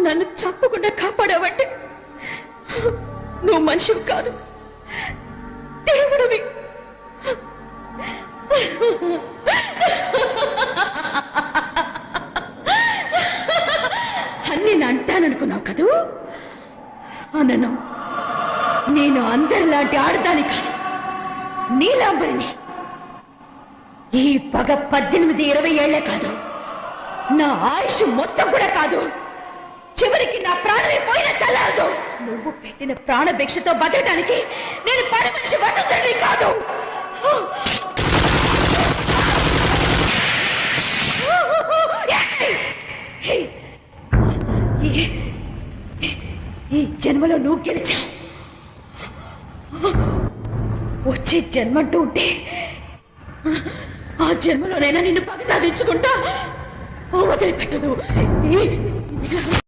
నన్ను చంపకుండా కాపాడావంటే నువ్వు మనిషివి కాదు, దేవుడివి. అన్ని నేను అంటాననుకున్నావు కదూ? అనను. నేను అందరిలాంటి ఆడదాని కాదు, నీలాంబరిని. ఈ పగ 18-20 ఏళ్లే కాదు, నా ఆయుష్ మొత్తం కూడా కాదు. చివరికి నా ప్రాణమే పోయినా చల్లారదు. నువ్వు పెట్టిన ప్రాణభిక్షతో బతకడానికి నేను పని మనిషి వసుంధరిని కాదు. ఈ జన్మలో నువ్వు గెలిచావు. వచ్చే జన్మంటూ ఉంటే ఆ జన్మలోనైనా నిన్ను పగ సాధించుకుంటా వదిలిపెట్టదు.